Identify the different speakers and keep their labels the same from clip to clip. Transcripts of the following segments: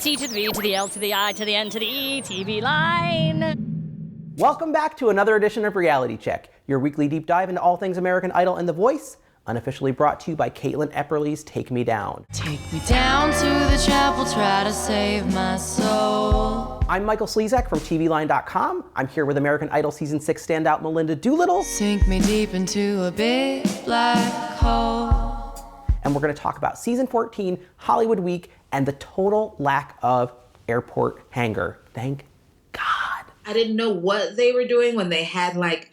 Speaker 1: T to the V to the L to the I to the N to the E, TVLine.
Speaker 2: Welcome back to another edition of Reality Check, your weekly deep dive into all things American Idol and The Voice, unofficially brought to you by Caitlin Epperle's Take Me Down.
Speaker 3: Take me down to the chapel, try to save my soul.
Speaker 2: I'm Michael Slezak from TVLine.com. I'm here with American Idol Season 6 standout Melinda Doolittle.
Speaker 3: Sink me deep into a big black hole.
Speaker 2: And we're going to talk about Season 14, Hollywood Week, and the total lack of airport hangar. Thank God.
Speaker 4: I didn't know what they were doing when they had like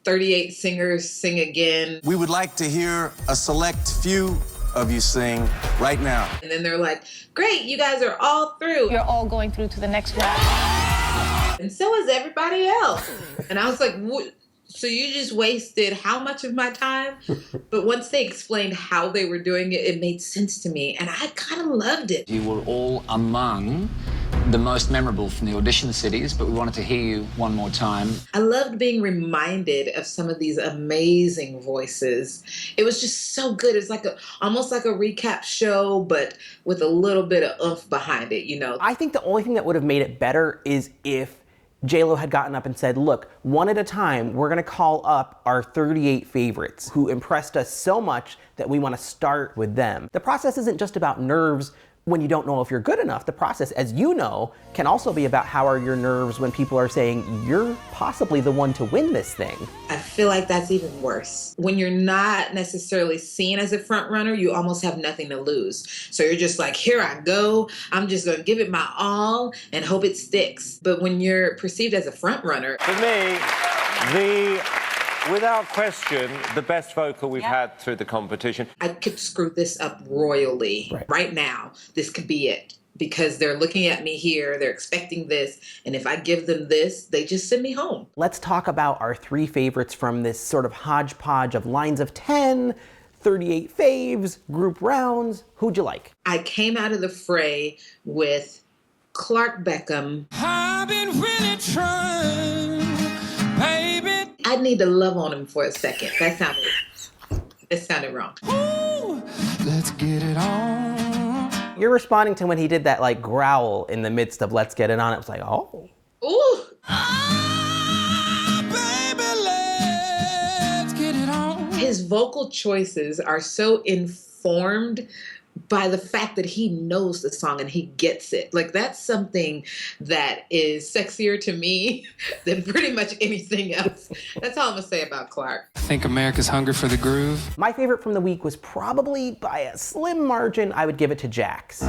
Speaker 4: 38 singers sing again.
Speaker 5: We would like to hear a select few of you sing right now.
Speaker 4: And then they're like, great, you guys are all through.
Speaker 6: You're all going through to the next round.
Speaker 4: And so is everybody else. And I was like, what? So you just wasted how much of my time? But once they explained how they were doing it, it made sense to me. And I kind of loved it.
Speaker 7: You were all among the most memorable from the audition cities, but we wanted to hear you one more time.
Speaker 4: I loved being reminded of some of these amazing voices. It was just so good. It's like almost like a recap show, but with a little bit of oomph behind it, you know?
Speaker 2: I think the only thing that would have made it better is if J-Lo had gotten up and said, look, one at a time, we're gonna call up our 38 favorites who impressed us so much that we wanna start with them. The process isn't just about nerves when you don't know if you're good enough. The process, as you know, can also be about how are your nerves when people are saying you're possibly the one to win this thing.
Speaker 4: I feel like that's even worse. When you're not necessarily seen as a front runner, you almost have nothing to lose. So you're just like, here I go. I'm just gonna give it my all and hope it sticks. But when you're perceived as a front runner.
Speaker 8: For me, without question, the best vocal we've had through the competition.
Speaker 4: I could screw this up royally. Right now, this could be it. Because they're looking at me here, they're expecting this, and if I give them this, they just send me home.
Speaker 2: Let's talk about our three favorites from this sort of hodgepodge of lines of 10, 38 faves, group rounds. Who'd you like?
Speaker 4: I came out of the fray with Clark BECKHAM.
Speaker 5: I've been really trying, baby.
Speaker 4: I need to love on him for a second. That sounded wrong.
Speaker 5: Ooh, let's get it on.
Speaker 2: You're responding to when he did that like growl in the midst of Let's Get It On. It was like, oh.
Speaker 4: Ooh.
Speaker 5: Baby, let's get it on.
Speaker 4: His vocal choices are so informed by the fact that he knows the song and he gets it. Like, that's something that is sexier to me than pretty much anything else. That's all I'm gonna say about Clark.
Speaker 9: I think America's hungry for the groove.
Speaker 2: My favorite from the week was probably by a slim margin. I would give it to Jax.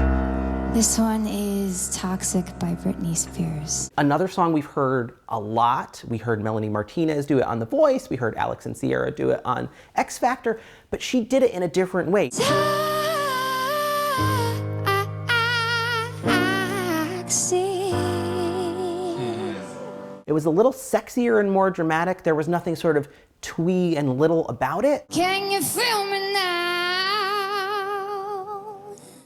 Speaker 10: This one is Toxic by Britney Spears.
Speaker 2: Another song we've heard a lot. We heard Melanie Martinez do it on The Voice. We heard Alex and Sierra do it on X Factor, but she did it in a different way. It was a little sexier and more dramatic. There was nothing sort of twee and little about it.
Speaker 10: Can you feel me now?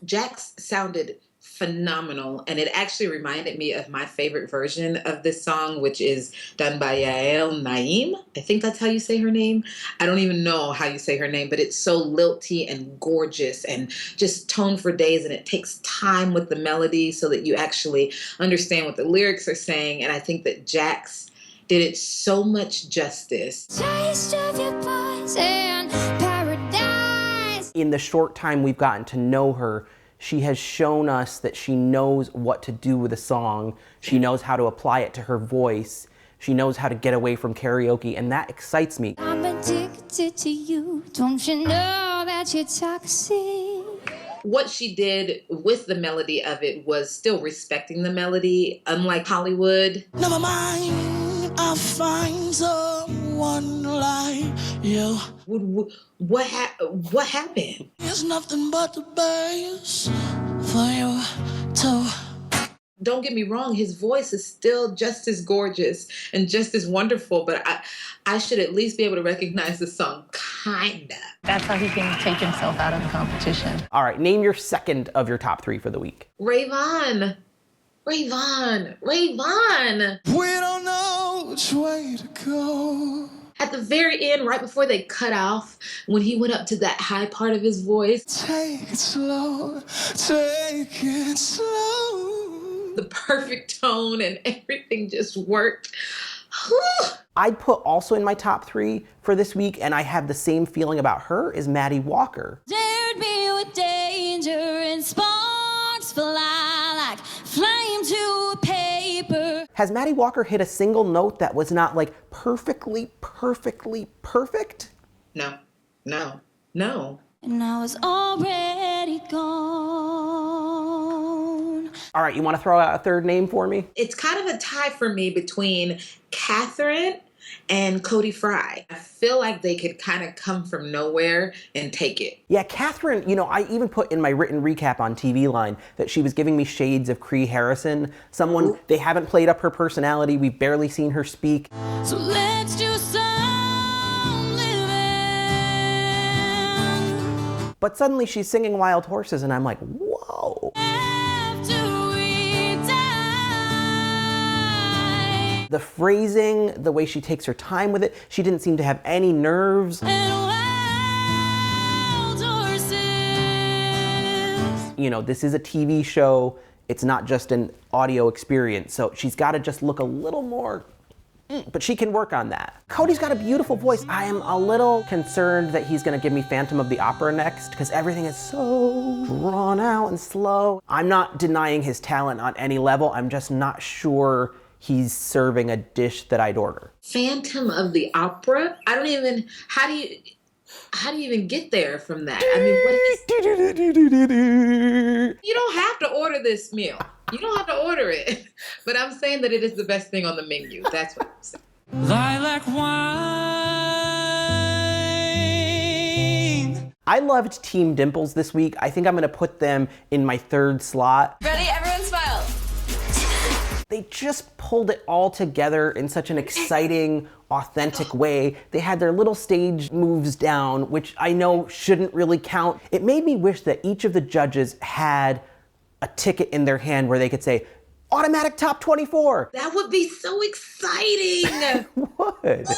Speaker 4: Jax sounded phenomenal, and it actually reminded me of my favorite version of this song, which is done by Yael Naim. I think that's how you say her name. I don't even know how you say her name, but it's so lilty and gorgeous and just tone for days, and it takes time with the melody so that you actually understand what the lyrics are saying, and I think that Jax did it so much justice.
Speaker 10: Taste of your poison paradise.
Speaker 2: In the short time we've gotten to know her, she has shown us that she knows what to do with a song. She knows how to apply it to her voice. She knows how to get away from karaoke, and that excites me.
Speaker 10: I'm addicted to you. Don't you know that you're toxic?
Speaker 4: What she did with the melody of it was still respecting the melody, unlike Hollywood.
Speaker 5: Never mind, I'll find someone like you.
Speaker 4: What happened?
Speaker 5: It's nothing but the best for you to.
Speaker 4: Don't get me wrong, his voice is still just as gorgeous and just as wonderful, but I should at least be able to recognize the song, kinda.
Speaker 6: That's how he can take himself out of the competition.
Speaker 2: All right, name your second of your top three for the week.
Speaker 4: Rayvon.
Speaker 5: We don't know which way to go.
Speaker 4: At the very end, right before they cut off, when he went up to that high part of his voice.
Speaker 5: Take it slow, take it slow.
Speaker 4: the perfect tone and everything just worked.
Speaker 2: I'd put also in my top 3 for this week, and I have the same feeling about her, is Maddie Walker.
Speaker 10: Dared me with danger and sparks fly like flame to a paper.
Speaker 2: Has Maddie Walker hit a single note that was not like perfectly perfect?
Speaker 4: No.
Speaker 10: And I was already gone.
Speaker 2: All right, you want to throw out a third name for me?
Speaker 4: It's kind of a tie for me between Catherine and Cody Fry. I feel like they could kind of come from nowhere and take it.
Speaker 2: Yeah, Catherine, you know, I even put in my written recap on TVLine that she was giving me shades of Cree Harrison. Someone, they haven't played up her personality. We've barely seen her speak.
Speaker 10: So let's do some living.
Speaker 2: But suddenly she's singing Wild Horses and I'm like, whoa. The phrasing, the way she takes her time with it, she didn't seem to have any nerves. You know, this is a TV show. It's not just an audio experience. So she's got to just look a little more, but she can work on that. Cody's got a beautiful voice. I am a little concerned that he's going to give me Phantom of the Opera next because everything is so drawn out and slow. I'm not denying his talent on any level. I'm just not sure he's serving a dish that I'd order.
Speaker 4: Phantom of the Opera? I don't even, how do you even get there from that? I mean, you don't have to order this meal. You don't have to order it. But I'm saying that it is the best thing on the menu. That's what I'm saying.
Speaker 9: Lilac wine.
Speaker 2: I loved Team Dimples this week. I think I'm gonna put them in my 3rd slot.
Speaker 3: Ready? Everyone smile.
Speaker 2: They just pulled it all together in such an exciting, authentic way. They had their little stage moves down, which I know shouldn't really count. It made me wish that each of the judges had a ticket in their hand where they could say, automatic top 24.
Speaker 4: That would be so exciting.
Speaker 2: Would.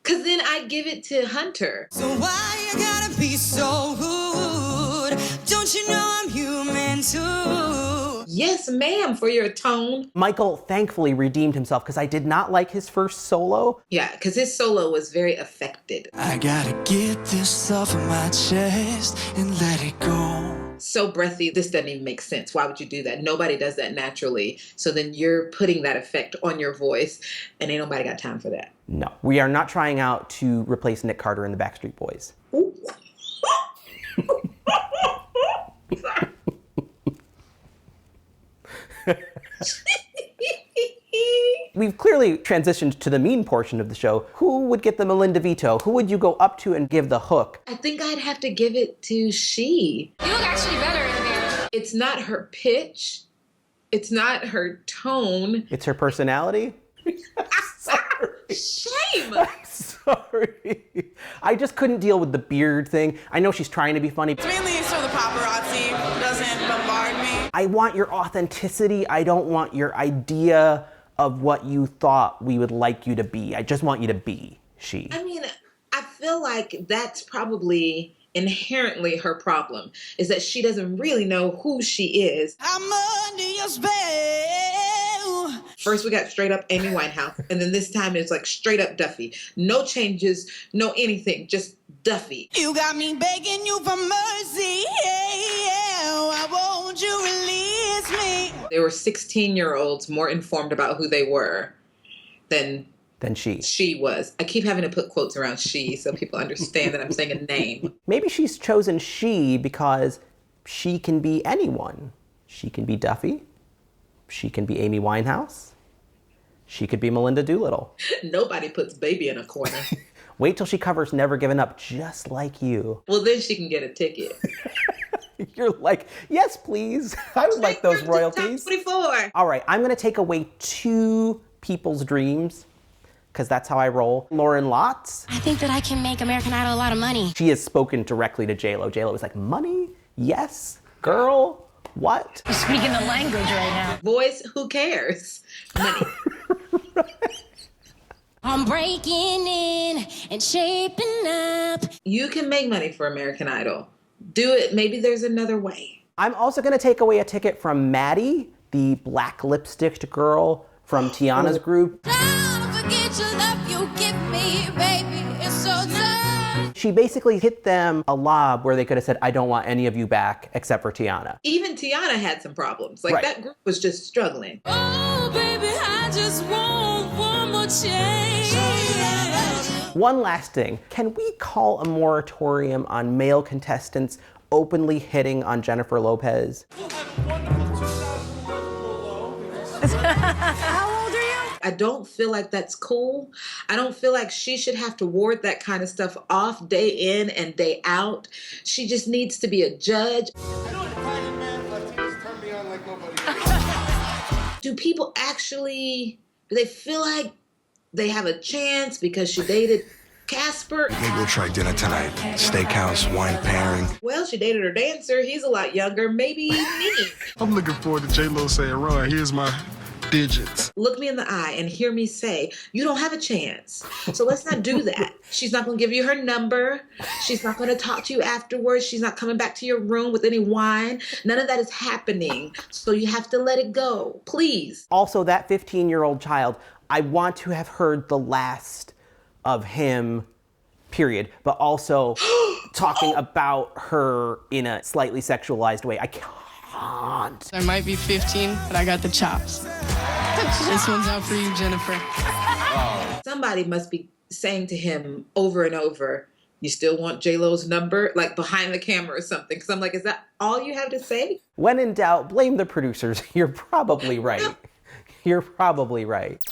Speaker 4: Because then I'd give it to Hunter.
Speaker 3: So why you gotta be so rude? Don't you know I'm human too?
Speaker 4: Yes, ma'am, for your tone.
Speaker 2: Michael thankfully redeemed himself because I did not like his first solo.
Speaker 4: Yeah, because his solo was very affected.
Speaker 9: I gotta get this off of my chest and let it go.
Speaker 4: So breathy, this doesn't even make sense. Why would you do that? Nobody does that naturally. So then you're putting that effect on your voice, and ain't nobody got time for that.
Speaker 2: No, we are not trying out to replace Nick Carter and the Backstreet Boys.
Speaker 4: Ooh.
Speaker 2: We've clearly transitioned to the mean portion of the show. Who would get the Melinda veto? Who would you go up to and give the hook?
Speaker 4: I think I'd have to give it to she.
Speaker 6: You look actually better in there.
Speaker 4: It's not her pitch. It's not her tone.
Speaker 2: It's her personality?
Speaker 4: Shame!
Speaker 2: I'm sorry. I just couldn't deal with the beard thing. I know she's trying to be funny.
Speaker 3: It's mainly so the paparazzi doesn't bombard me.
Speaker 2: I want your authenticity. I don't want your idea of what you thought we would like you to be. I just want you to be she.
Speaker 4: I mean, I feel like that's probably inherently her problem, is that she doesn't really know who she is.
Speaker 3: I'm under your spell.
Speaker 4: First we got straight up Amy Winehouse, and then this time it's like straight up Duffy. No changes, no anything, just Duffy.
Speaker 3: You got me begging you for mercy. Why won't you release me?
Speaker 4: There were 16-year-olds more informed about who they were than
Speaker 2: she
Speaker 4: was. I keep having to put quotes around she so people understand that I'm saying a name.
Speaker 2: Maybe she's chosen she because she can be anyone. She can be Duffy. She can be Amy Winehouse. She could be Melinda Doolittle.
Speaker 4: Nobody puts baby in a corner.
Speaker 2: Wait till she covers Never Given Up just like you.
Speaker 4: Well, then she can get a ticket.
Speaker 2: You're like, yes, please. I would like those royalties.
Speaker 4: 24.
Speaker 2: All right, I'm gonna take away 2 people's dreams because that's how I roll. Loren Lotz.
Speaker 10: I think that I can make American Idol a lot of money.
Speaker 2: She has spoken directly to J-Lo. J-Lo was like, money? Yes, girl, what?
Speaker 6: You're speaking the language right now.
Speaker 4: Boys, who cares? Money.
Speaker 10: I'm breaking in and shaping up.
Speaker 4: You can make money for American Idol. Do it. Maybe there's another way.
Speaker 2: I'm also gonna take away a ticket from Maddie the black lipsticked girl from Tiana's group.
Speaker 10: Don't forget your love you give me, baby. It's so tough.
Speaker 2: She basically hit them a lob where they could have said, I don't want any of you back except for Tiana.
Speaker 4: Even Tiana had some problems. Like,
Speaker 2: Right.
Speaker 4: that group was just struggling.
Speaker 10: Oh, baby, I just want one more change.
Speaker 2: One last thing, can we call a moratorium on male contestants openly hitting on Jennifer Lopez?
Speaker 6: How old are you?
Speaker 4: I don't feel like that's cool. I don't feel like she should have to ward that kind of stuff off day in and day out. She just needs to be a judge. Do people actually, do they feel like they have a chance because she dated Casper?
Speaker 9: Maybe we'll try dinner tonight. Steakhouse, wine pairing.
Speaker 4: Well, she dated her dancer. He's a lot younger. Maybe me.
Speaker 11: I'm looking forward to J-Lo saying, Ron, here's my digits.
Speaker 4: Look me in the eye and hear me say, you don't have a chance. So let's not do that. She's not going to give you her number. She's not going to talk to you afterwards. She's not coming back to your room with any wine. None of that is happening. So you have to let it go, please.
Speaker 2: Also, that 15-year-old child, I want to have heard the last of him, period, but also talking about her in a slightly sexualized way. I can't.
Speaker 12: I might be 15, but I got the chops. This one's out for you, Jennifer.
Speaker 4: Somebody must be saying to him over and over, you still want J-Lo's number? Like behind the camera or something. Because I'm like, is that all you have to say?
Speaker 2: When in doubt, blame the producers. You're probably right. You're probably right.